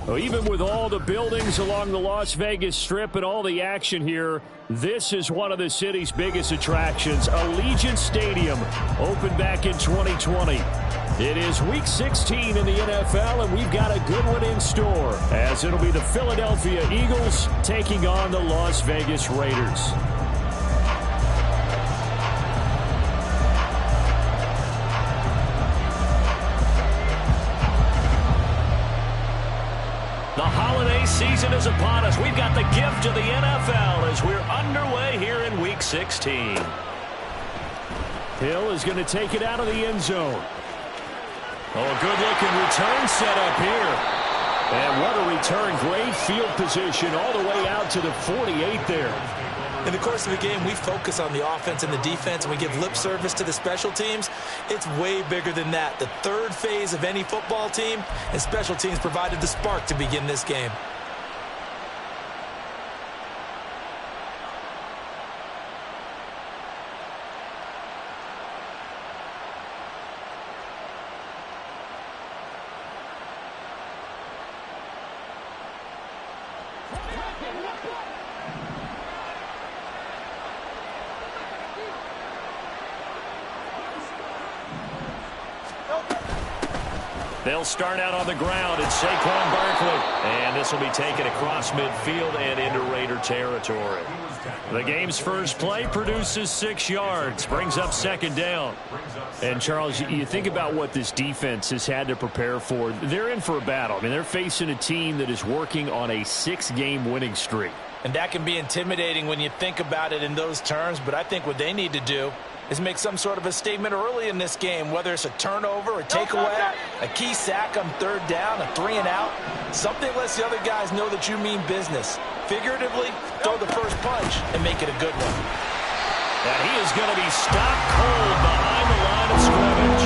Well, even with all the buildings along the Las Vegas Strip and all the action here, this is one of the city's biggest attractions. Allegiant Stadium opened back in 2020. It is Week 16 in the NFL, and we've got a good one in store, as it'll be the Philadelphia Eagles taking on the Las Vegas Raiders. The holiday season is upon us. We've got the gift of the NFL as we're underway here in Week 16. Hill is going to take it out of the end zone. Oh, good-looking return set up here. And what a return. Great field position all the way out to the 48 there. In the course of the game, we focus on the offense and the defense, and we give lip service to the special teams. It's way bigger than that. The third phase of any football team, and special teams provided the spark to begin this game. They'll start out on the ground. It's Saquon Barkley. And this will be taken across midfield and into Raider territory. The game's first play produces 6 yards. Brings up second down. And, Charles, you think about what this defense has had to prepare for. They're in for a battle. I mean, they're facing a team that is working on a 6-game winning streak. And that can be intimidating when you think about it in those terms. But I think what they need to do is make some sort of a statement early in this game, whether it's a turnover, a takeaway, a key sack on third down, a 3-and-out. Something lets the other guys know that you mean business. Figuratively, throw the first punch and make it a good one. And he is going to be stopped cold behind the line of scrimmage.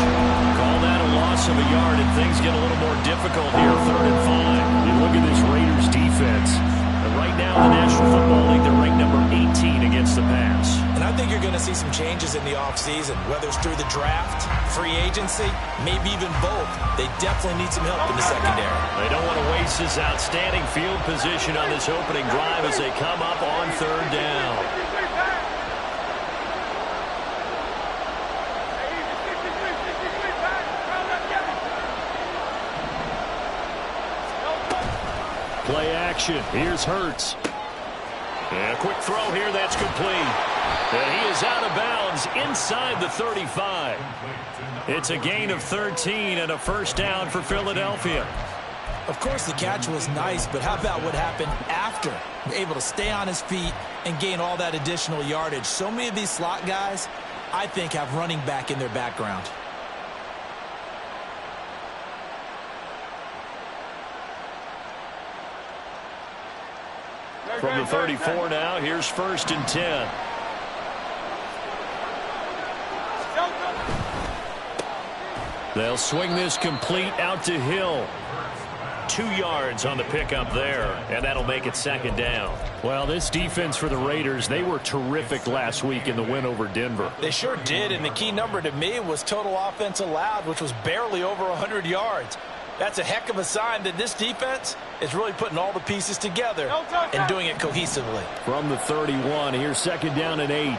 Call that a loss of a yard, and things get a little more difficult here, 3rd and 5. You look at this Raiders defense. Right now in the National Football League, they're ranked number 18 against the pass. And I think you're going to see some changes in the offseason, whether it's through the draft, free agency, maybe even both. They definitely need some help in the secondary. They don't want to waste this outstanding field position on this opening drive as they come up on 3rd down. Play action. Here's Hurts. And a quick throw here. That's complete. And he is out of bounds inside the 35. It's a gain of 13 and a first down for Philadelphia. Of course, the catch was nice, but how about what happened after? Able to stay on his feet and gain all that additional yardage. So many of these slot guys, I think, have running back in their background. From the 34 now, here's 1st and 10. They'll swing this complete out to Hill. 2 yards on the pickup there, and that'll make it 2nd down. Well, this defense for the Raiders, they were terrific last week in the win over Denver. They sure did, and the key number to me was total offense allowed, which was barely over 100 yards. That's a heck of a sign that this defense is really putting all the pieces together and doing it cohesively. From the 31, here's 2nd down and 8.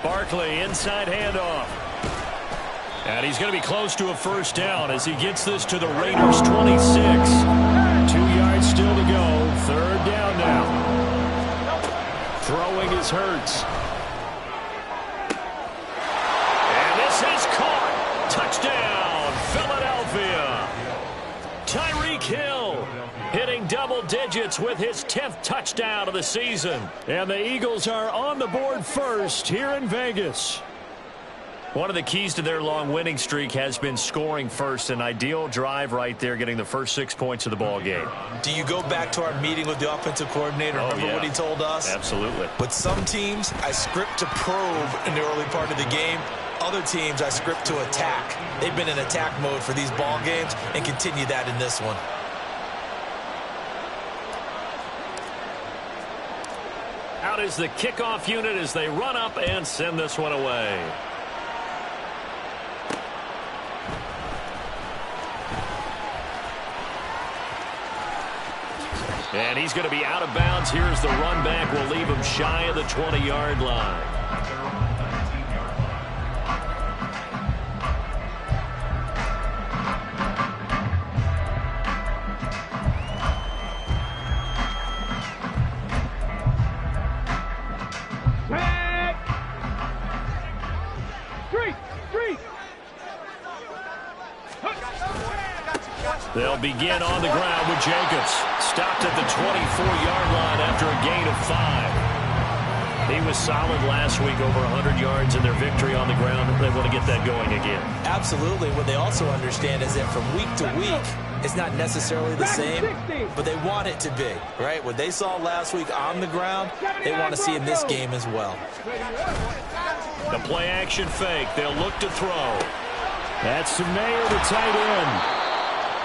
Barkley, inside handoff. And he's going to be close to a first down as he gets this to the Raiders' 26. 2 yards still to go. 3rd down now. Throwing is Hurts. And this is caught. Touchdown, Philadelphia. Tyreek Hill hitting double digits with his 10th touchdown of the season. And the Eagles are on the board first here in Vegas. One of the keys to their long winning streak has been scoring first. An ideal drive right there, getting the first 6 points of the ball game. Do you go back to our meeting with the offensive coordinator? Remember what he told us? Absolutely. But some teams, I script to probe in the early part of the game. other teams, I script to attack. They've been in attack mode for these ball games and continue that in this one. Out is the kickoff unit as they run up and send this one away. And he's going to be out of bounds. Here's the run back. Will leave him shy of the 20-yard line. They'll begin on the ground with Jacobs. Stopped at the 24-yard line after a gain of 5. He was solid last week, over 100 yards in their victory on the ground. They want to get that going again. Absolutely. What they also understand is that from week to week, it's not necessarily the same, but they want it to be, right? What they saw last week on the ground, they want to see in this game as well. The play-action fake. They'll look to throw. That's Mayer, the tight end.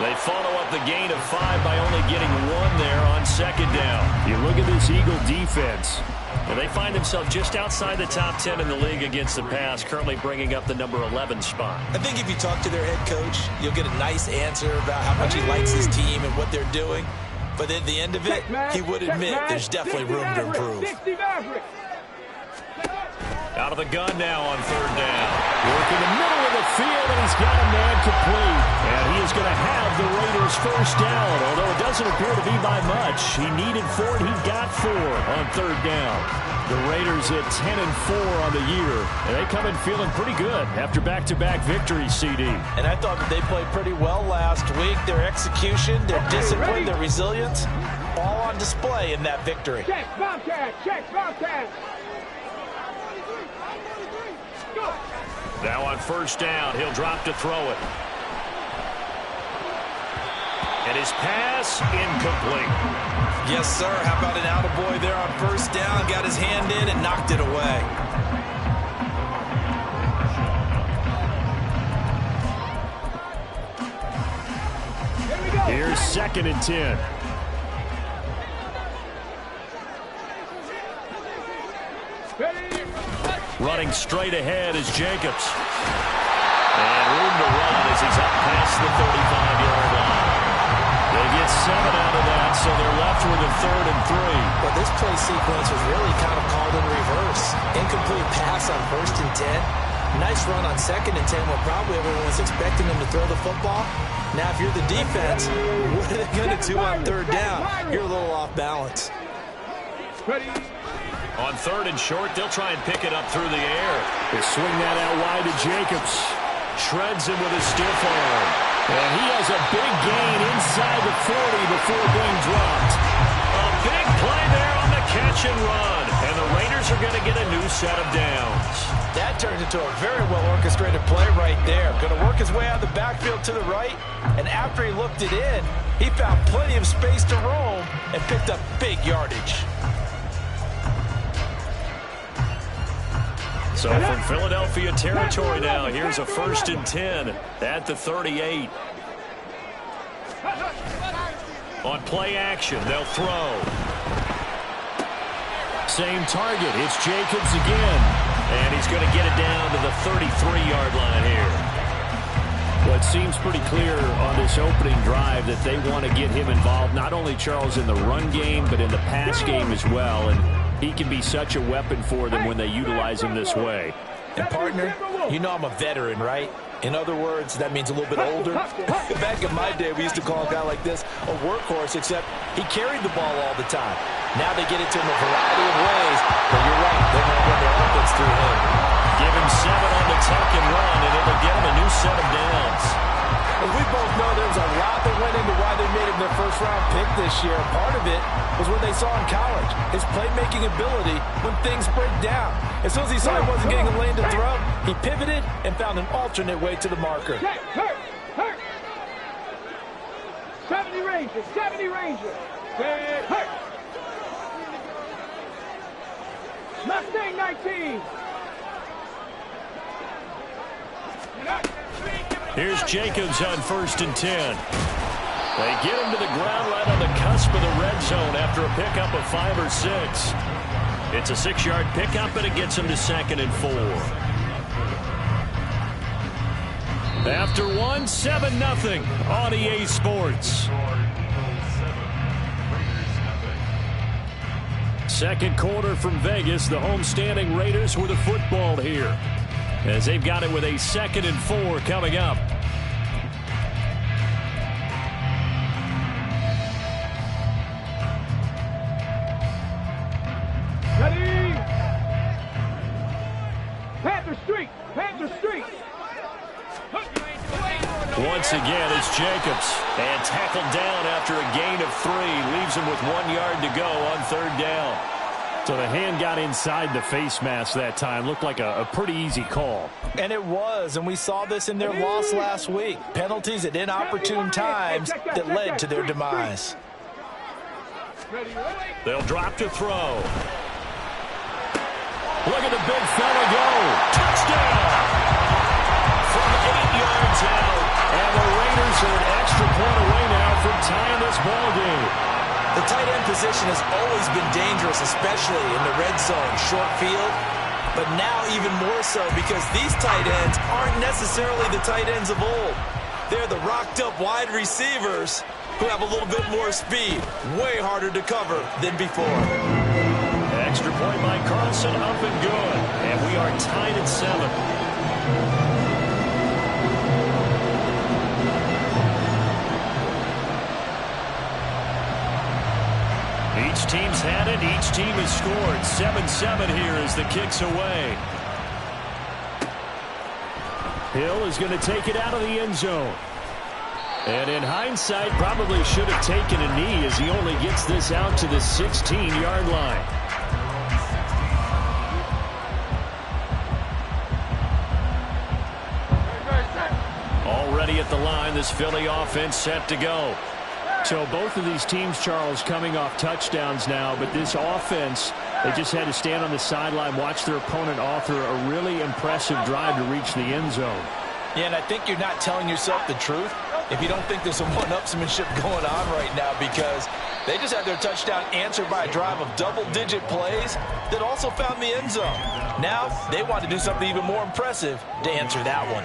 They follow up the gain of 5 by only getting 1 there on second down. You look at this Eagle defense, and they find themselves just outside the top 10 in the league against the pass, currently bringing up the number 11 spot. I think if you talk to their head coach, you'll get a nice answer about how much he likes his team and what they're doing. But at the end of it, he would admit there's definitely room to improve. Out of the gun now on third down. Work in the middle of the field, and he's got a man complete. And he is going to have the Raiders first down, although it doesn't appear to be by much. He needed 4, and he got 4 on third down. The Raiders at 10-4 on the year, and they come in feeling pretty good after back-to-back victories, CD. And I thought that they played pretty well last week. Their execution, their discipline, their resilience, all on display in that victory. Check, Bobcat, check, Bobcat. Now on first down, he'll drop to throw it. And his pass incomplete. Yes, sir. How about an attaboy there on first down? Got his hand in and knocked it away. Here's 2nd and 10. Running straight ahead is Jacobs. And room to run as he's up past the 35-yard line. They get 7 out of that, so they're left with a 3rd and 3. Well, this play sequence was really kind of called in reverse. Incomplete pass on 1st and 10. Nice run on 2nd and 10 when probably everyone was expecting them to throw the football. Now, if you're the defense, what are they going to do on 3rd down? You're a little off balance. On 3rd and short, they'll try and pick it up through the air. They swing that out wide to Jacobs. Shreds him with a stiff arm. And he has a big gain inside the 40 before being dropped. A big play there on the catch and run. And the Raiders are going to get a new set of downs. That turned into a very well-orchestrated play right there. Going to work his way out of the backfield to the right. And after he looked it in, he found plenty of space to roam and picked up big yardage. So from Philadelphia territory now, here's a 1st and 10 at the 38. On play action, they'll throw. Same target. It's Jacobs again. And he's going to get it down to the 33-yard line here. Well, it seems pretty clear on this opening drive that they want to get him involved, not only, Charles, in the run game, but in the pass game as well. And he can be such a weapon for them when they utilize him this way. And, partner, you know I'm a veteran, right? In other words, that means a little bit older. Back in my day, we used to call a guy like this a workhorse, except he carried the ball all the time. Now they get it to him a variety of ways. But you're right, they're going to run their offense through him. Give him 7 on the tuck and run, and it'll get him a new set of downs. As we both know, there's a lot that went into why they made him their first-round pick this year. Part of it was what they saw in college, his playmaking ability when things break down. As soon as he saw he wasn't getting a lane to throw, he pivoted and found an alternate way to the marker. Hurt. 70 Rangers, 70 Rangers. Hurt. Mustang 19. Here's Jacobs on 1st and 10. They get him to the ground right on the cusp of the red zone after a pickup of 5 or 6. It's a 6-yard pickup, and it gets him to 2nd and 4. After 1, 7-0 on EA Sports. Second quarter from Vegas. The homestanding Raiders with the football here, as they've got it with a 2nd and 4 coming up. Ready? Panther Street! Panther Street! Once again, it's Jacobs. And tackled down after a gain of 3. Leaves him with 1 yard to go on 3rd down. So the hand got inside the face mask that time. Looked like a pretty easy call. And it was, and we saw this in their loss last week. Penalties at inopportune times that led to their demise. They'll drop to throw. Look at the big fella go. Touchdown! From 8 yards out. And the Raiders are an extra point away now from tying this ball game. The tight end position has always been dangerous, especially in the red zone, short field. But now even more so because these tight ends aren't necessarily the tight ends of old. They're the rocked-up wide receivers who have a little bit more speed. Way harder to cover than before. Extra point by Carlson, up and good. And we are tied at 7. Each team's had it. Each team has scored. 7-7 here as the kick's away. Hill is going to take it out of the end zone. And in hindsight, probably should have taken a knee as he only gets this out to the 16-yard line. Already at the line, this Philly offense set to go. So both of these teams, Charles, coming off touchdowns now, but this offense, they just had to stand on the sideline, watch their opponent author a really impressive drive to reach the end zone. Yeah, and I think you're not telling yourself the truth if you don't think there's some one-upsmanship going on right now, because they just had their touchdown answered by a drive of double-digit plays that also found the end zone. Now they want to do something even more impressive to answer that one.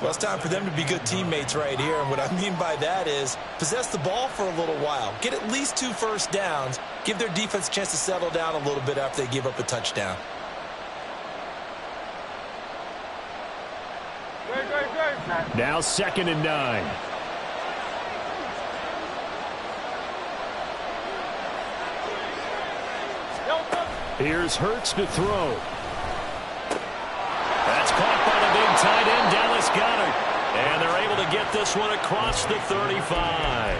Well, it's time for them to be good teammates right here. And what I mean by that is possess the ball for a little while. Get at least 2 first downs. Give their defense a chance to settle down a little bit after they give up a touchdown. Now 2nd and 9. Here's Hurts to throw. That's caught by the big tight end, Dallas Goedert. And they're able to get this one across the 35.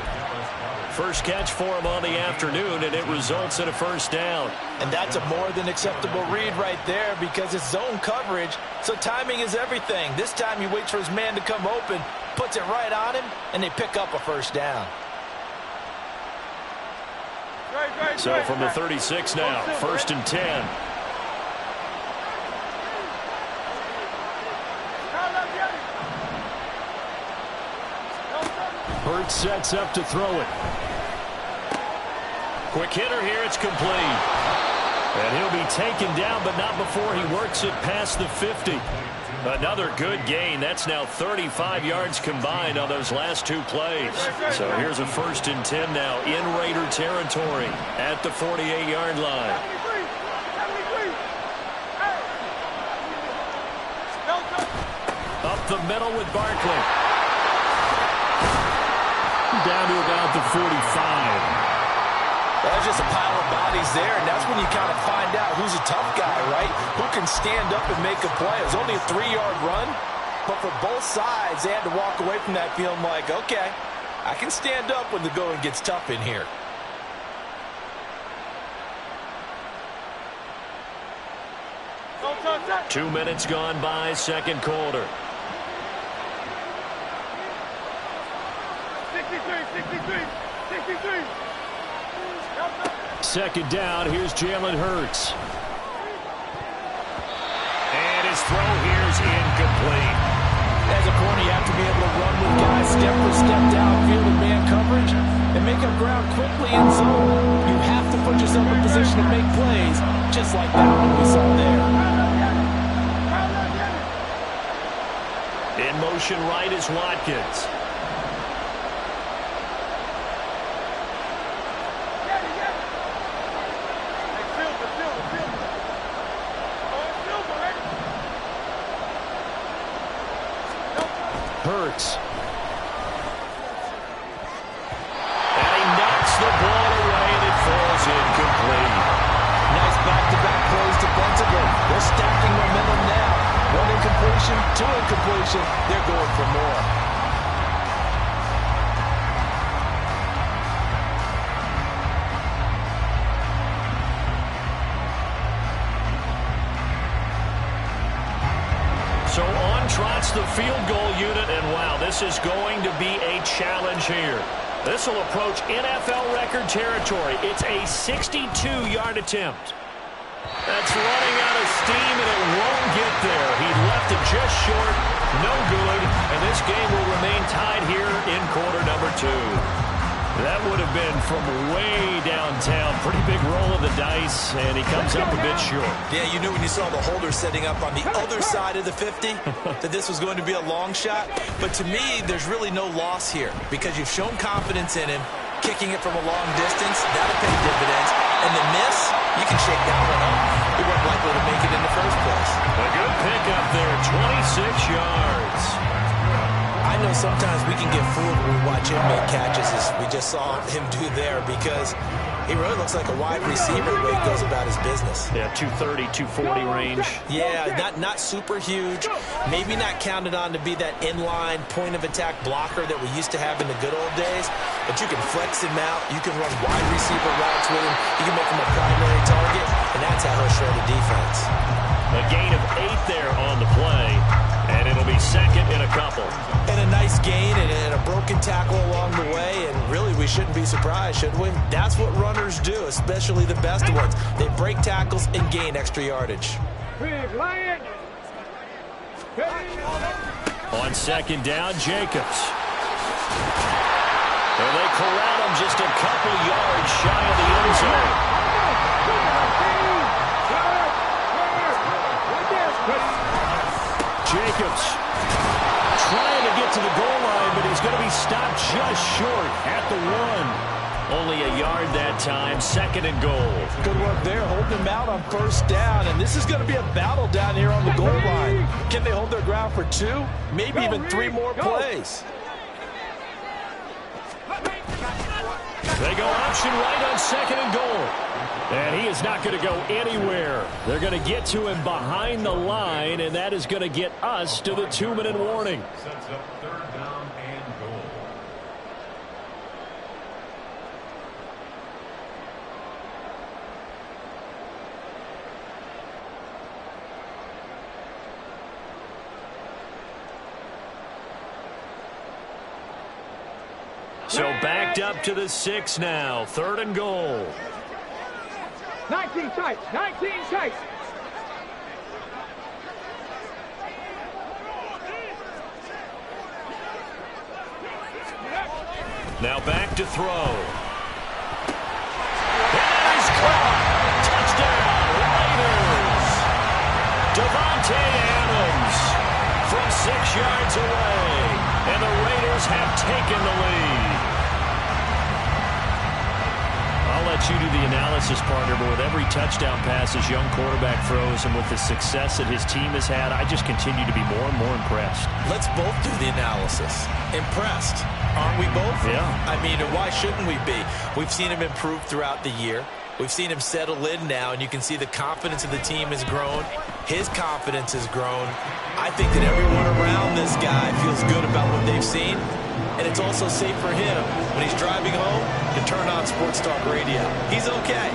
First catch for him on the afternoon, and it results in a first down. And that's a more than acceptable read right there because it's zone coverage, so timing is everything. This time he waits for his man to come open, puts it right on him, and they pick up a first down. So from the 36 now, 1st and 10. Hurts sets up to throw it. Quick hitter here, it's complete. And he'll be taken down, but not before he works it past the 50. Another good gain. That's now 35 yards combined on those last 2 plays. So here's a 1st and 10 now in Raider territory at the 48-yard line. Up the middle with Barkley. Down to about the 45. There's just a pile of bodies there, and that's when you kind of find out who's a tough guy, right? Who can stand up and make a play. It was only a 3-yard run, but for both sides, they had to walk away from that feeling like, okay, I can stand up when the going gets tough in here. Two minutes gone by, second quarter. 63. Second down, here's Jalen Hurts. And his throw here's incomplete. As a corner, you have to be able to run with guys step for step downfield in man coverage and make up ground quickly in zone. You have to put yourself in position to make plays, just like that one we saw there. In motion right is Watkins. Hurts. And he knocks the ball away, and it falls incomplete. Nice back-to-back plays defensively. They're stacking momentum now. One incompletion, two incompletion. They're going for more. So on trots the field goal unit, and wow, this is going to be a challenge here. This will approach NFL record territory. It's a 62-yard attempt. That's running out of steam, and it won't get there. He left it just short, no good, and this game will remain tied here in quarter number 2. That would have been from way downtown. Pretty big roll of the dice, and he comes up a bit short. Yeah, you knew when you saw the holder setting up on the other side of the 50 that this was going to be a long shot. But to me, there's really no loss here because you've shown confidence in him. Kicking it from a long distance, that'll pay dividends. And the miss, you can shake that one off. He wasn't likely to make it in the first place. A good pickup there, 26 yards. I know sometimes we can get fooled when we watch him make catches as we just saw him do there because he really looks like a wide receiver the way he goes about his business. Yeah, 230, 240 range. Yeah, not super huge. Maybe not counted on to be that inline point-of-attack blocker that we used to have in the good old days. But you can flex him out. You can run wide receiver routes with him. You can make him a primary target, and that's how he'll shred the defense. A gain of 8 there on the play, and it'll be second in a couple. And a nice gain and a broken tackle along the way, and really we shouldn't be surprised, should we? That's what runners do, especially the best ones. They break tackles and gain extra yardage. Big Lion. On second down, Jacobs. And they corral him just a couple yards shy of the end zone. Jacobs trying to get to the goal line, but he's going to be stopped just short at the 1. Only a yard that time, second and goal. Good work there, holding him out on first down, and this is going to be a battle down here on the goal line. Can they hold their ground for 2, maybe even 3 more plays? They go option right on second and goal. And he is not going to go anywhere. They're going to get to him behind the line, and that is going to get us to the 2-minute warning. Sets up third down and goal. So backed up to the 6 now. Third and goal. 19 tight. 19 tight. Now back to throw. And he's caught. Touchdown, Raiders. Devontae Adams from 6 yards away. And the Raiders have taken the lead. I'll let you do the analysis, partner, but with every touchdown pass his young quarterback throws and with the success that his team has had, I just continue to be more and more impressed. Let's both do the analysis. Impressed. Aren't we both? Yeah. I mean, why shouldn't we be? We've seen him improve throughout the year. We've seen him settle in now, and you can see the confidence of the team has grown. His confidence has grown. I think that everyone around this guy feels good about what they've seen. And it's also safe for him when he's driving home to turn on Sports Talk Radio. He's okay.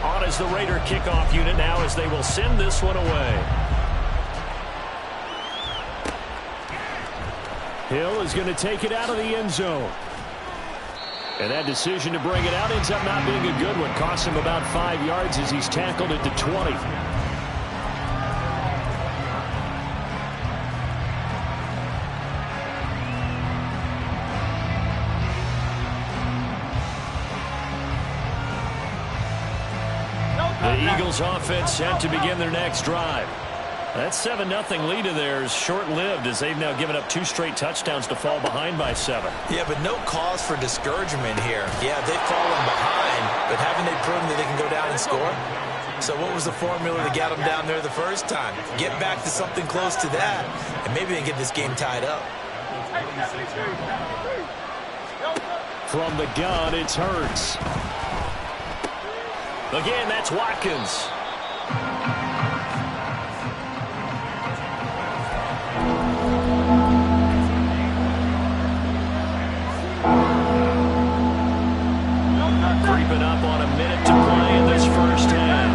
On is the Raider kickoff unit now as they will send this one away. Hill is going to take it out of the end zone. And that decision to bring it out ends up not being a good one. Costs him about 5 yards as he's tackled at the 20. The Eagles offense set to begin their next drive. That 7-0 lead of theirs short-lived as they've now given up 2 straight touchdowns to fall behind by 7. Yeah, but no cause for discouragement here. Yeah, they've fallen behind, but haven't they proven that they can go down and score? So what was the formula to get them down there the first time? Get back to something close to that, and maybe they get this game tied up. From the gun, it's Hurts. Again, that's Watkins. Creeping up on a minute to play in this first half.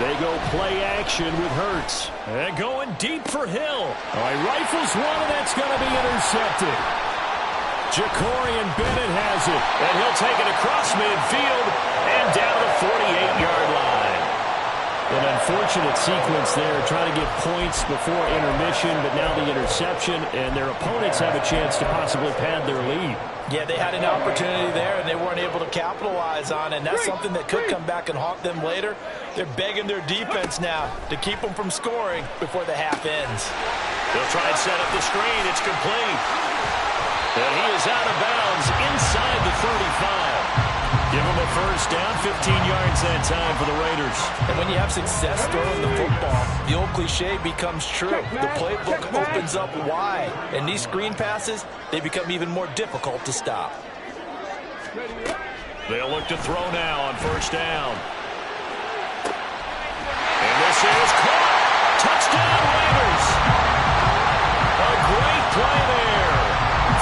They go play action with Hurts. And going deep for Hill. All right, rifles one, and that's going to be intercepted. Jacorian Bennett has it. And he'll take it across midfield and down to the 48-yard line. An unfortunate sequence there, trying to get points before intermission, but now the interception, and their opponents have a chance to possibly pad their lead. Yeah, they had an opportunity there, and they weren't able to capitalize on it, and that's something that could come back and haunt them later. They're begging their defense now to keep them from scoring before the half ends. They'll try and set up the screen. It's complete. And he is out of bounds inside the 35. Give him a first down, 15 yards that time for the Raiders. And when you have success throwing the football, the old cliche becomes true. The playbook opens up wide, and these screen passes, they become even more difficult to stop. They'll look to throw now on first down. And this is caught. Touchdown, Raiders. A great play there.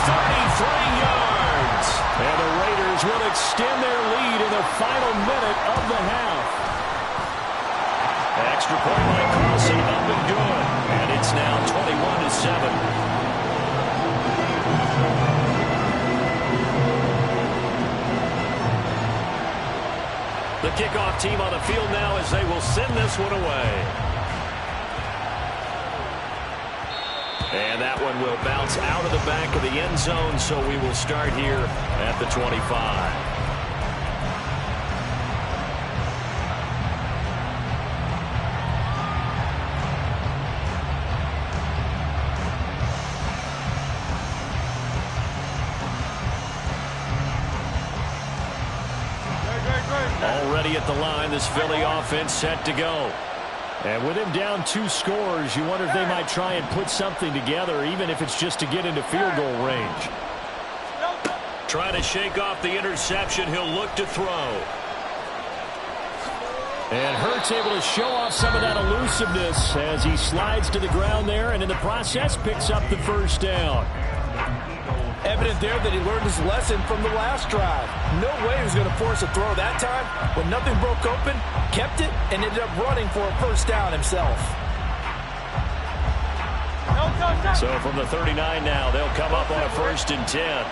33 yards. And the Raiders will extend their lead in the final minute of the half. Extra point by Carlson up and good. And it's now 21-7. The kickoff team on the field now as they will send this one away. And that one will bounce out of the back of the end zone, so we will start here at the 25. Already at the line, this Philly offense set to go. And with him down 2 scores, you wonder if they might try and put something together, even if it's just to get into field goal range. Trying to shake off the interception. He'll look to throw. And Hurts able to show off some of that elusiveness as he slides to the ground there, and in the process picks up the first down. Evident there that he learned his lesson from the last drive. No way he was going to force a throw that time. When nothing broke open, kept it, and ended up running for a first down himself. So from the 39 now, they'll come up on a 1st and 10.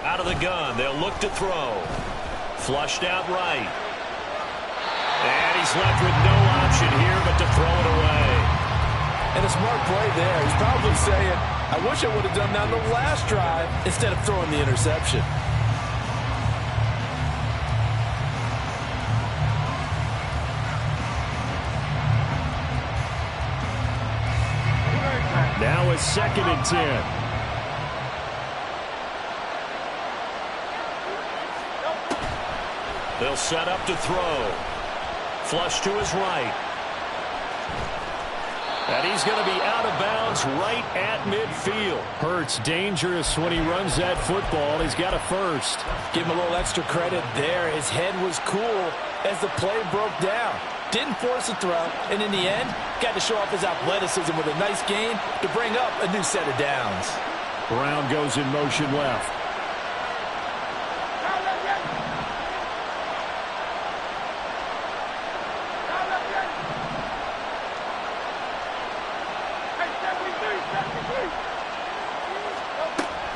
Out of the gun, they'll look to throw. Flushed out right. And he's left with no option here but to throw it away. And a smart play there. He's probably saying, I wish I would have done that on the last drive instead of throwing the interception. Now it's 2nd and 10. They'll set up to throw. Flush to his right. And he's going to be out of bounds right at midfield. Hurts dangerous when he runs that football. He's got a first. Give him a little extra credit there. His head was cool as the play broke down. Didn't force a throw, and in the end, got to show off his athleticism with a nice gain to bring up a new set of downs. Brown goes in motion left.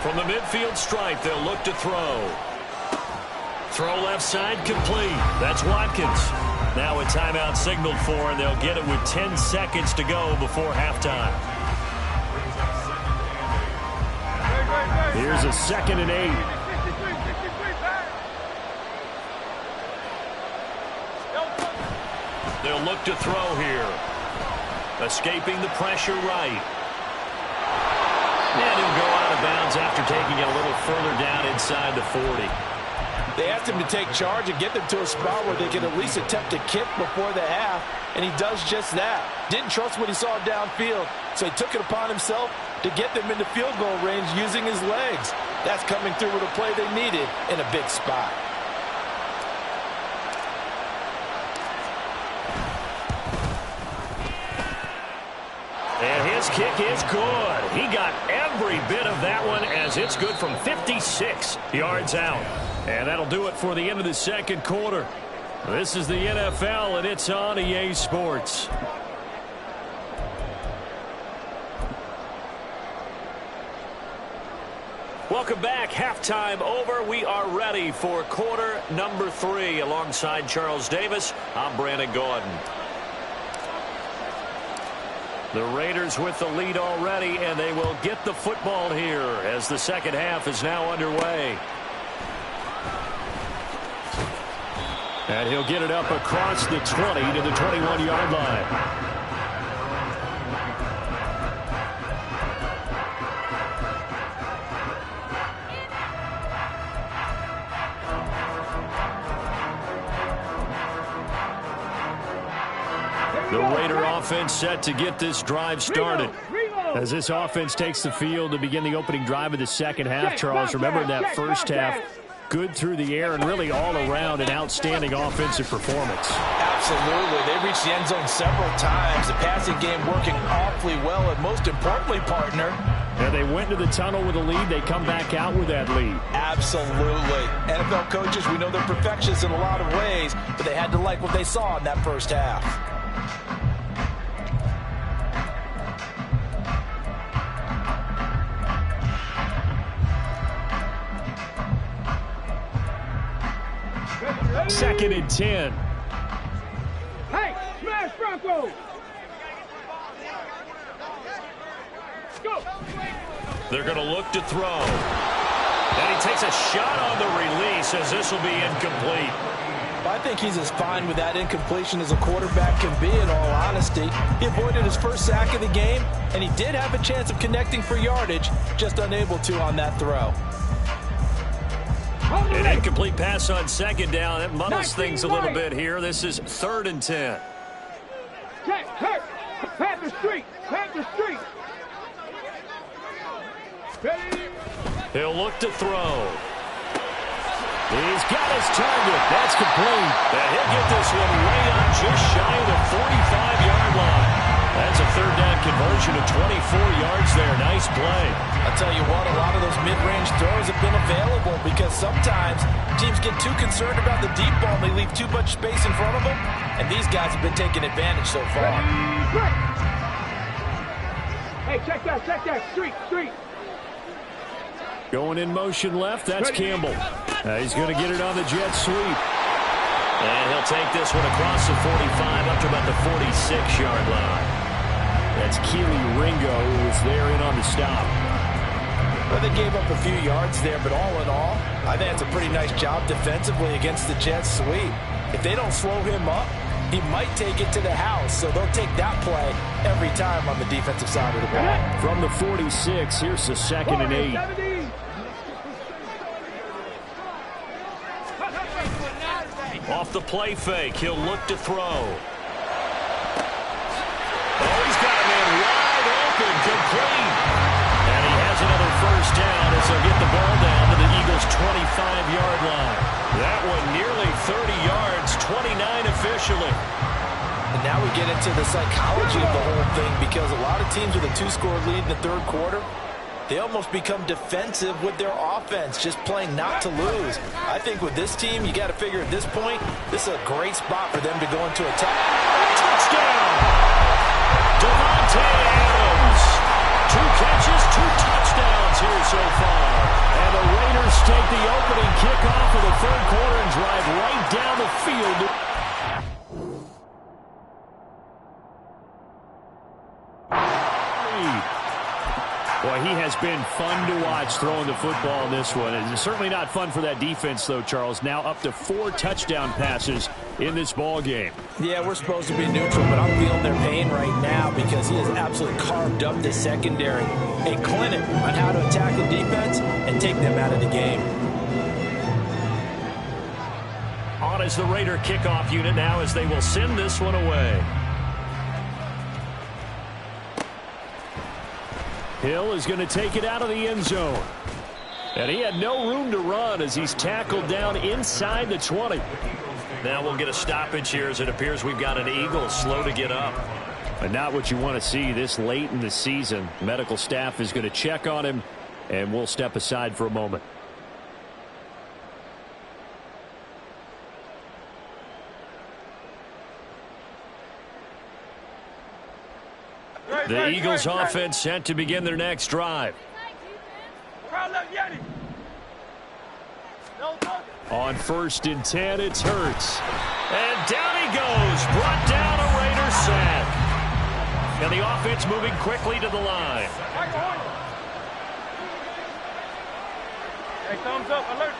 From the midfield stripe, they'll look to throw. Throw left side complete. That's Watkins. Now a timeout signaled for, and they'll get it with 10 seconds to go before halftime. Here's a 2nd and 8. They'll look to throw here. Escaping the pressure right. And he'll go out of bounds after taking it a little further down inside the 40. They asked him to take charge and get them to a spot where they can at least attempt to kick before the half, and he does just that. Didn't trust what he saw downfield, so he took it upon himself to get them into field goal range using his legs. That's coming through with a play they needed in a big spot. And his kick is good. He got every bit of that one as it's good from 56 yards out. And that'll do it for the end of the second quarter. This is the NFL, and it's on EA Sports. Welcome back. Halftime over. We are ready for quarter number 3. Alongside Charles Davis, I'm Brandon Gordon. The Raiders with the lead already, and they will get the football here as the second half is now underway. And he'll get it up across the 20 to the 21-yard line. The Raider offense set to get this drive started. As this offense takes the field to begin the opening drive of the second half, Charles, remember in that first half, good through the air and really all around an outstanding offensive performance. Absolutely. They reached the end zone several times. The passing game working awfully well, and most importantly, partner. And they went to the tunnel with a lead. They come back out with that lead. Absolutely. NFL coaches, we know they're perfectionists in a lot of ways, but they had to like what they saw in that first half. Second and 10. Hey, smash Bronco! Go! They're going to look to throw. And he takes a shot on the release as this will be incomplete. I think he's as fine with that incompletion as a quarterback can be, in all honesty. He avoided his first sack of the game, and he did have a chance of connecting for yardage, just unable to on that throw. An incomplete pass on second down. That muddles things a little bit here. This is 3rd and 10. Panther Street! Panther Street! He'll look to throw. He's got his target. That's complete. And he'll get this one way on just shy of the 45-yard line. That's a 3rd down conversion of 24 yards there. Nice play. I'll tell you what, a lot of those mid-range throws have been available because sometimes teams get too concerned about the deep ball and they leave too much space in front of them, and these guys have been taking advantage so far. Hey, check that. Street. Going in motion left, that's Campbell. He's going to get it on the jet sweep. And he'll take this one across the 45 up to about the 46-yard line. That's Keely Ringo who was there in on the stop. Well, they gave up a few yards there, but all in all, I think it's a pretty nice job defensively against the jet sweep. If they don't slow him up, he might take it to the house, so they'll take that play every time on the defensive side of the ball. From the 46, here's the 2nd and 8. Off the play fake, he'll look to throw. Oh, he's got a man open, complete. And he has another first down as they'll get the ball down to the Eagles' 25-yard line. That one nearly 30 yards, 29 officially. And now we get into the psychology of the whole thing, because a lot of teams with a 2-score lead in the third quarter, they almost become defensive with their offense, just playing not to lose. I think with this team, you got to figure at this point, this is a great spot for them to go into a touchdown. Devontae Adams. 2 catches, 2 touchdowns here so far. And the Raiders take the opening kickoff of the third quarter and drive right down the field. Boy, he has been fun to watch throwing the football in this one. It's certainly not fun for that defense, though, Charles. Now up to 4 touchdown passes in this ball game. Yeah, we're supposed to be neutral, but I'm feeling their pain right now because he has absolutely carved up the secondary. A clinic on how to attack the defense and take them out of the game. On is the Raider kickoff unit now as they will send this one away. Hill is going to take it out of the end zone. And he had no room to run as he's tackled down inside the 20. Now we'll get a stoppage here as it appears we've got an Eagle slow to get up. And not what you want to see this late in the season. Medical staff is going to check on him, and we'll step aside for a moment. The Eagles offense set to begin their next drive. On 1st and 10, it's Hurts. And down he goes. Brought down a Raider sack. And the offense moving quickly to the line. Hey, thumbs up, alert.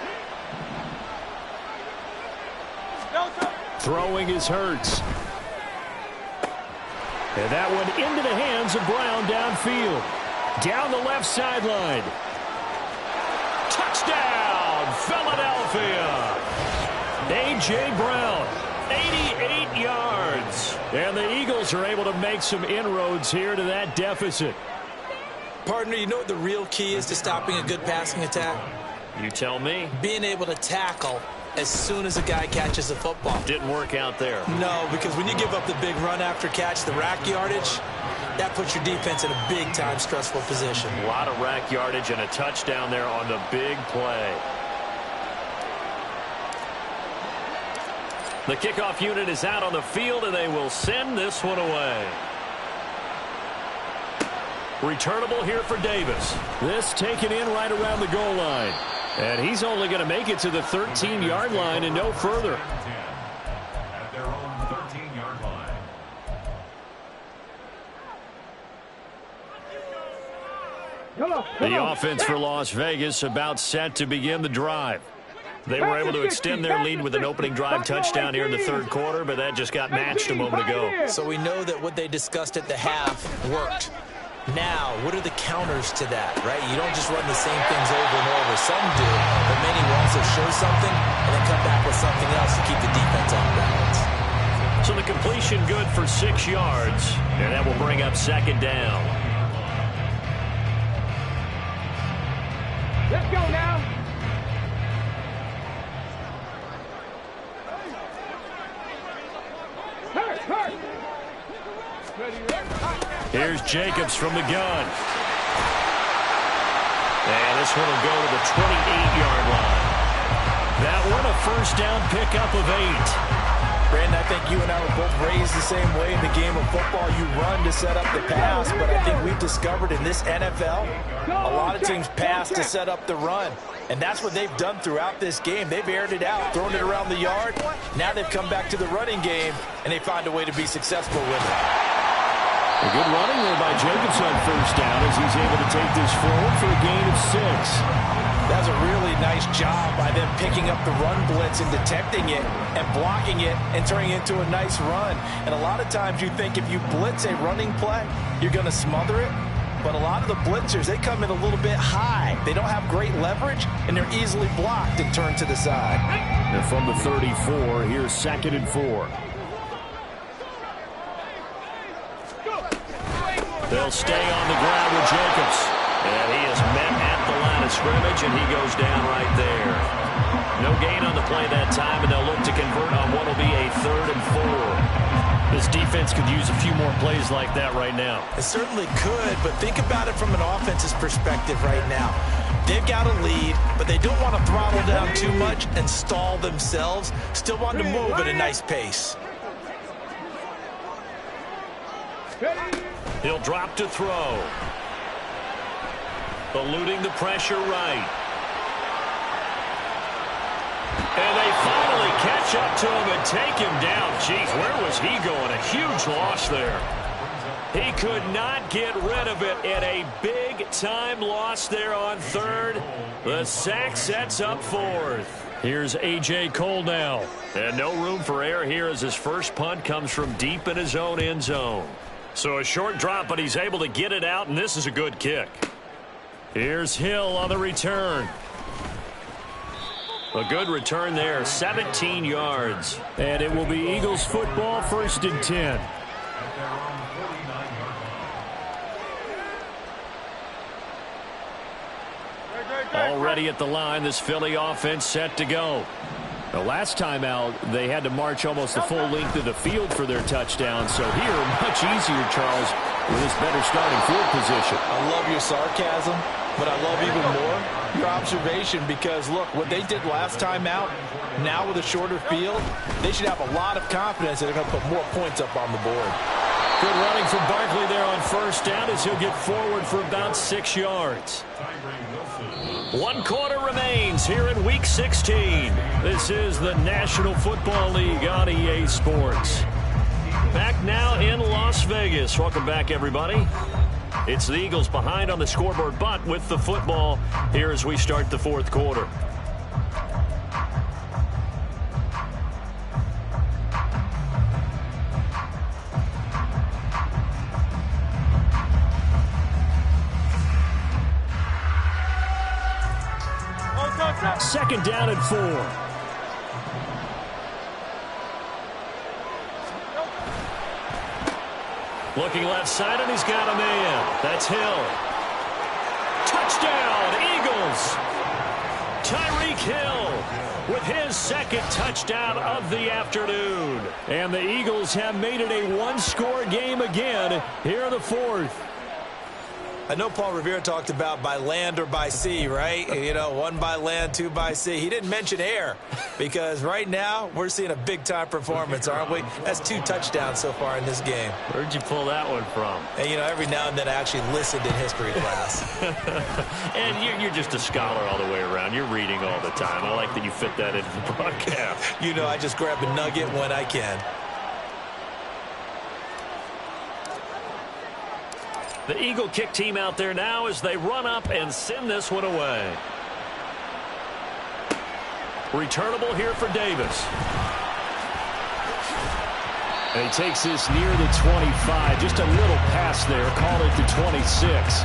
Throwing is Hurts. And that one into the hands of Brown downfield. Down the left sideline. Touchdown, Philadelphia. A.J. Brown, 88 yards. And the Eagles are able to make some inroads here to that deficit. Partner, you know what the real key is to stopping a good passing attack? You tell me. Being able to tackle as soon as a guy catches the football. Didn't work out there. No, because when you give up the big run after catch, the rack yardage, that puts your defense in a big-time stressful position. A lot of rack yardage and a touchdown there on the big play. The kickoff unit is out on the field, and they will send this one away. Returnable here for Davis. This taken in right around the goal line. And he's only going to make it to the 13-yard line and no further. At their own 13-yard line. The offense for Las Vegas about set to begin the drive. They were able to extend their lead with an opening drive touchdown here in the third quarter, but that just got matched a moment ago. So we know that what they discussed at the half worked. Now, what are the counters to that, right? You don't just run the same things over and over. Some do, but many will also show something and then come back with something else to keep the defense on balance. So the completion good for 6 yards, and that will bring up 2nd down. Let's go now. Hurt. Here's Jacobs from the gun. And this one will go to the 28-yard line. That one a first down pickup of 8. Brandon, I think you and I were both raised the same way in the game of football. You run to set up the pass, but I think we've discovered in this NFL, a lot of teams pass to set up the run. And that's what they've done throughout this game. They've aired it out, thrown it around the yard. Now they've come back to the running game, and they find a way to be successful with it. A good running there by Jacobs on first down as he's able to take this forward for a gain of 6. That's a really nice job by them picking up the run blitz and detecting it and blocking it and turning it into a nice run. And a lot of times you think if you blitz a running play, you're going to smother it. But a lot of the blitzers, they come in a little bit high. They don't have great leverage, and they're easily blocked and turned to the side. And from the 34, here's 2nd and 4. They'll stay on the ground with Jacobs. And he is met at the line of scrimmage, and he goes down right there. No gain on the play that time, and they'll look to convert on what will be a 3rd and 4. This defense could use a few more plays like that right now. It certainly could, but think about it from an offense's perspective right now. They've got a lead, but they don't want to throttle down too much and stall themselves. Still want to move at a nice pace. He'll drop to throw. Eluding the pressure right. And they finally catch up to him and take him down. Jeez, where was he going? A huge loss there. He could not get rid of it, and a big-time loss there on 3rd. The sack sets up 4th. Here's A.J. Cole now. And no room for error here as his first punt comes from deep in his own end zone. So a short drop, but he's able to get it out, and this is a good kick. Here's Hill on the return. A good return there, 17 yards. And it will be Eagles football, 1st and 10. Already at the line, this Philly offense set to go. The last time out, they had to march almost the full length of the field for their touchdown. So here, much easier, Charles, with this better starting field position. I love your sarcasm, but I love even more your observation because, look, what they did last time out, now with a shorter field, they should have a lot of confidence that they're going to put more points up on the board. Good running from Barkley there on 1st down as he'll get forward for about 6 yards. 1 quarter remains here in Week 16. This is the National Football League on EA Sports. Back now in Las Vegas. Welcome back, everybody. It's the Eagles behind on the scoreboard, but with the football here as we start the 4th quarter. Second down and 4. Looking left side, and he's got a man. That's Hill. Touchdown, Eagles. Tyreek Hill with his 2nd touchdown of the afternoon. And the Eagles have made it a 1-score game again here in the 4th. I know Paul Revere talked about by land or by sea, right? You know, 1 by land, 2 by sea. He didn't mention air because right now we're seeing a big-time performance, aren't we? That's 2 touchdowns so far in this game. Where'd you pull that one from? And, you know, every now and then I actually listened in history class. And you're just a scholar all the way around. You're reading all the time. I like that you fit that into the broadcast. You know, I just grab a nugget when I can. The Eagle kick team out there now as they run up and send this one away. Returnable here for Davis. And he takes this near the 25. Just a little pass there. Called it to 26.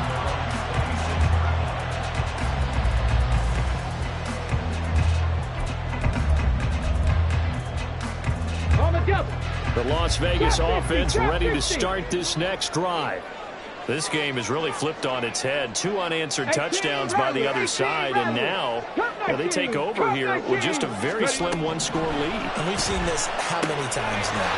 The Las Vegas offense ready to start this next drive. This game has really flipped on its head. 2 unanswered touchdowns by the other side, and now they take over here with just a very slim 1-score lead. And we've seen this how many times now?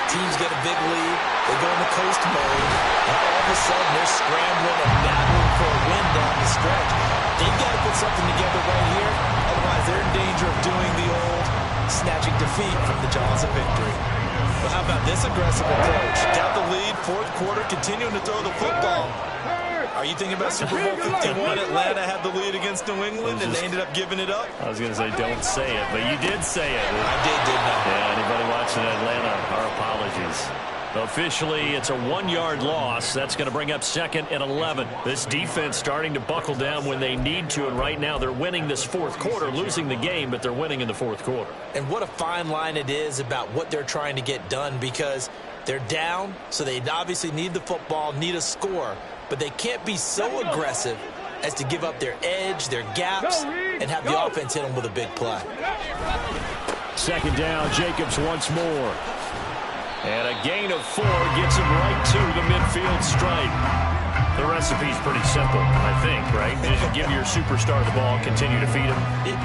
Teams get a big lead, they go into coast mode, and all of a sudden they're scrambling and battling for a win down the stretch. They've got to put something together right here, otherwise they're in danger of doing the old snatching defeat from the jaws of victory. But how about this aggressive approach? Got the lead, 4th quarter, continuing to throw the football. Are you thinking about Super Bowl 51? Atlanta had the lead against New England, and they ended up giving it up? I was going to say, don't say it, but you did say it. I didn't I? Yeah, anybody watching Atlanta, our apologies. Officially, it's a 1-yard loss. That's going to bring up 2nd and 11. This defense starting to buckle down when they need to, and right now they're winning this 4th quarter, losing the game, but they're winning in the 4th quarter. And what a fine line it is about what they're trying to get done because they're down, so they obviously need the football, need a score, but they can't be so aggressive as to give up their edge, their gaps, and have the offense hit them with a big play. 2nd down, Jacobs once more. And a gain of 4 gets him right to the midfield stripe. The recipe's pretty simple, I think, right? Just give your superstar the ball, continue to feed him.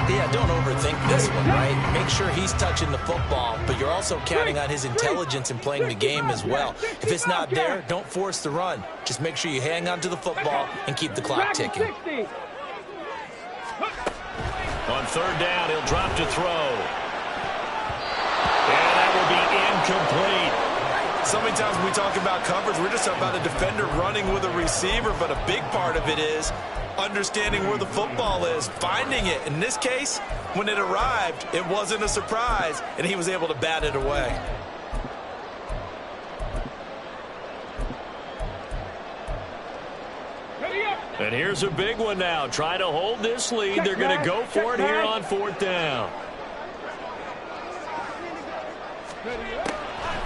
Yeah, don't overthink this one, right? Make sure he's touching the football, but you're also counting on his intelligence in playing the game as well. If it's not there, don't force the run. Just make sure you hang on to the football and keep the clock ticking. On third down, he'll drop to throw. And that will be incomplete. So many times when we talk about coverage, we're just talking about a defender running with a receiver, but a big part of it is understanding where the football is, finding it. In this case, when it arrived, it wasn't a surprise, and he was able to bat it away. And here's a big one now. Try to hold this lead. They're going to go for it here on fourth down.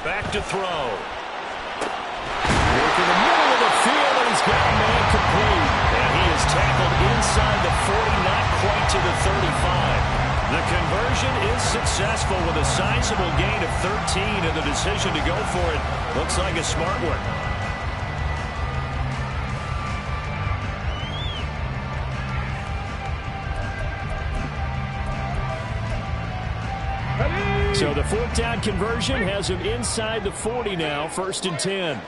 Back to throw. Working the middle of the field, and he's got a man complete. And he is tackled inside the 40, not quite to the 35. The conversion is successful with a sizable gain of 13, and the decision to go for it looks like a smart one. So the fourth down conversion has him inside the 40 now, 1st and 10.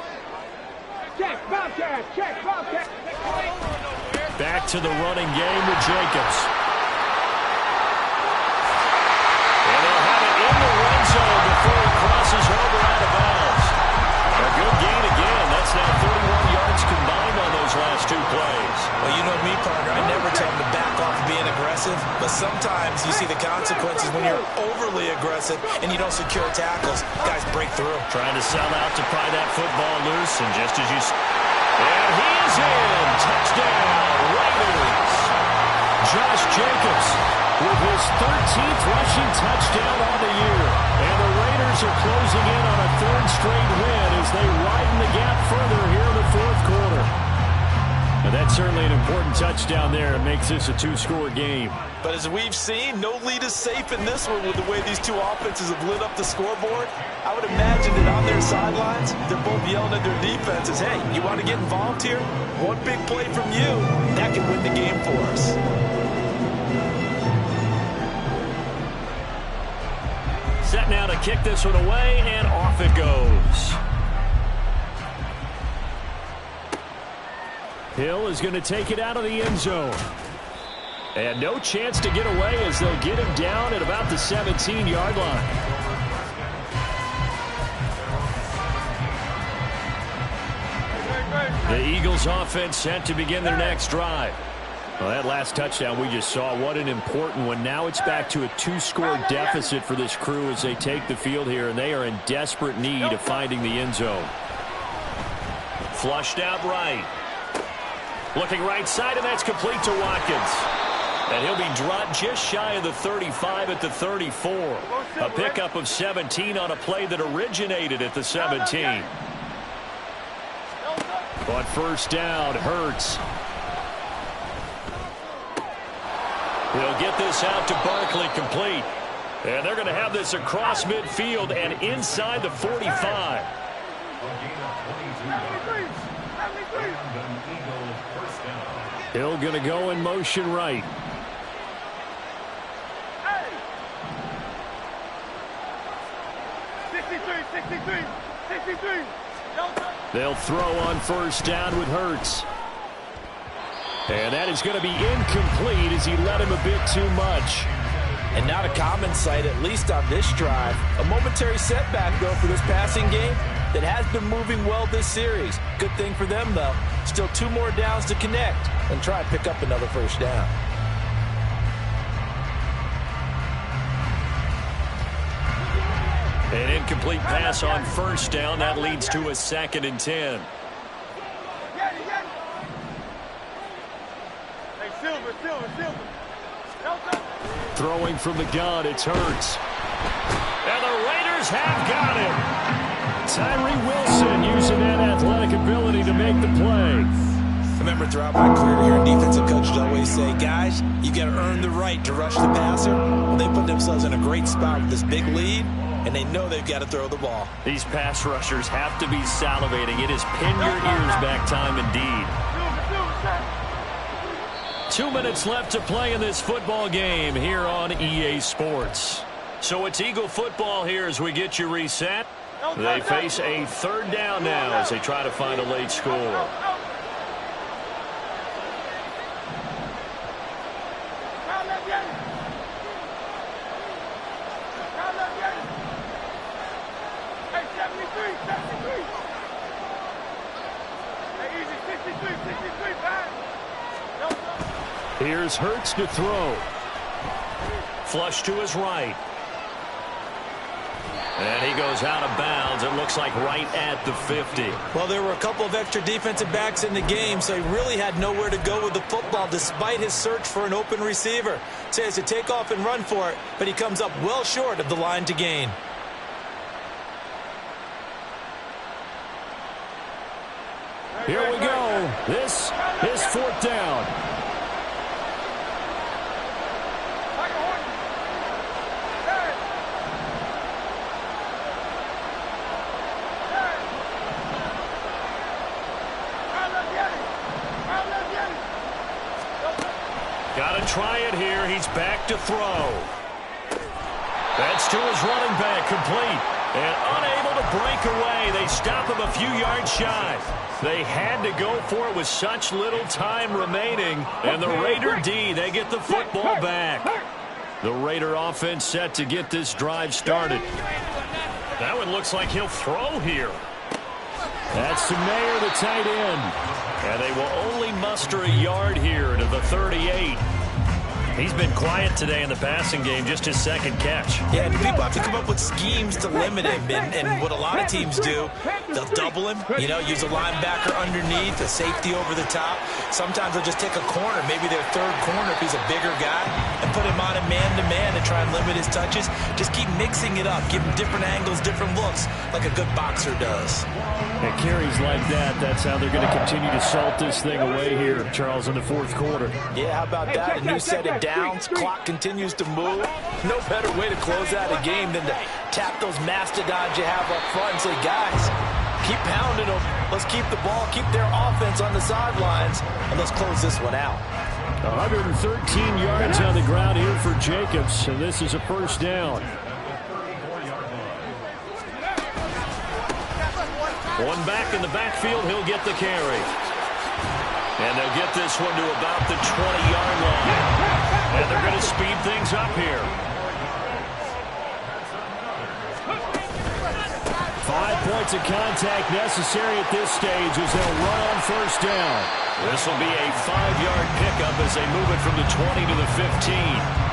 Check, Bobcat, check, Bobcat. Back to the running game with Jacobs. And they'll have it in the red zone before he crosses over out of bounds. A good gain again. That's now 31 yards combined on those last 2 plays. Well, you know me, partner. I never tell him to back off of being aggressive, but sometimes you see the consequences when you're overly aggressive and you don't secure tackles. Guys break through. Trying to sell out to pry that football loose, and just as you... And he is in. Touchdown, Raiders. Josh Jacobs with his 13th rushing touchdown on the year. And the Raiders are closing in on a 3rd straight win as they widen the gap further here in the 4th quarter. And that's certainly an important touchdown there. It makes this a 2-score game. But as we've seen, no lead is safe in this one with the way these two offenses have lit up the scoreboard. I would imagine that on their sidelines, they're both yelling at their defenses, hey, you want to get involved here? One big play from you, that can win the game for us. Set now to kick this one away, and off it goes. Hill is going to take it out of the end zone. And no chance to get away as they'll get him down at about the 17-yard line. The Eagles offense set to begin their next drive. Well, that last touchdown we just saw, what an important one. Now it's back to a 2-score deficit for this crew as they take the field here, and they are in desperate need of finding the end zone. Flushed out right. Looking right side, and that's complete to Watkins. And he'll be dropped just shy of the 35 at the 34. A pickup of 17 on a play that originated at the 17. But first down, Hurts. He'll get this out to Barkley, complete. And they're going to have this across midfield and inside the 45. Hill going to go in motion right. They'll throw on first down with Hurts. And that is going to be incomplete as he let him a bit too much. And not a common sight, at least on this drive. A momentary setback, though, for this passing game that has been moving well this series. Good thing for them, though. Still 2 more downs to connect and try and pick up another first down. An incomplete pass on first down. That leads to a 2nd and 10. Throwing from the gun, it's Hurts. And the Raiders have got him. Tyree Wilson using that athletic ability to make the play. I remember throughout my career here, defensive coaches always say, guys, you got to earn the right to rush the passer. Well, they put themselves in a great spot with this big lead. and they know they've got to throw the ball. These pass rushers have to be salivating. It is pin your ears back time indeed. 2 minutes left to play in this football game here on EA Sports. So it's Eagle football here as we get you reset. They face a third down now as they try to find a late score. Here's Hurts to throw. Flush to his right. And he goes out of bounds. It looks like right at the 50. Well, there were a couple of extra defensive backs in the game, so he really had nowhere to go with the football despite his search for an open receiver. So he has to take off and run for it, but he comes up well short of the line to gain. Here we go. This is fourth down. Got to try it here. He's back to throw. That's to his running back, complete. And unable to break away. They stop him a few yards shy. They had to go for it with such little time remaining. And the Raider D, they get the football back. The Raider offense set to get this drive started. That one looks like he'll throw here. That's Mayer, the tight end. And they will only muster a yard here to the 38. He's been quiet today in the passing game, just his second catch. Yeah, and people have to come up with schemes to limit him. And what a lot of teams do, they'll double him, use a linebacker underneath, a safety over the top. Sometimes they'll just take a corner, maybe their third corner if he's a bigger guy, and put him on a man-to-man and try and limit his touches. Just keep mixing it up, give him different angles, different looks, like a good boxer does. And carries like that, that's how they're going to continue to salt this thing away here, Charles, in the fourth quarter. Yeah, how about that? A new set of downs, clock continues to move. No better way to close out a game than to tap those mastodons you have up front and say, guys, keep pounding them. Let's keep the ball, keep their offense on the sidelines, and let's close this one out. 113 yards on the ground here for Jacobs, and this is a first down. One back in the backfield, he'll get the carry. And they'll get this one to about the 20-yard line. And they're going to speed things up here. 5 points of contact necessary at this stage as they'll run on first down. This will be a 5-yard pickup as they move it from the 20 to the 15.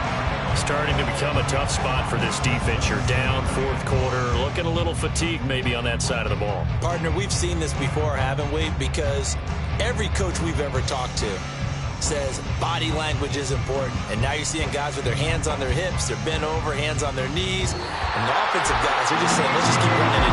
Starting to become a tough spot for this defense. You're down fourth quarter, looking a little fatigued maybe on that side of the ball. Partner, we've seen this before, haven't we? Because every coach we've ever talked to says body language is important. And now you're seeing guys with their hands on their hips, they're bent over, hands on their knees. And the offensive guys are just saying, let's just keep running it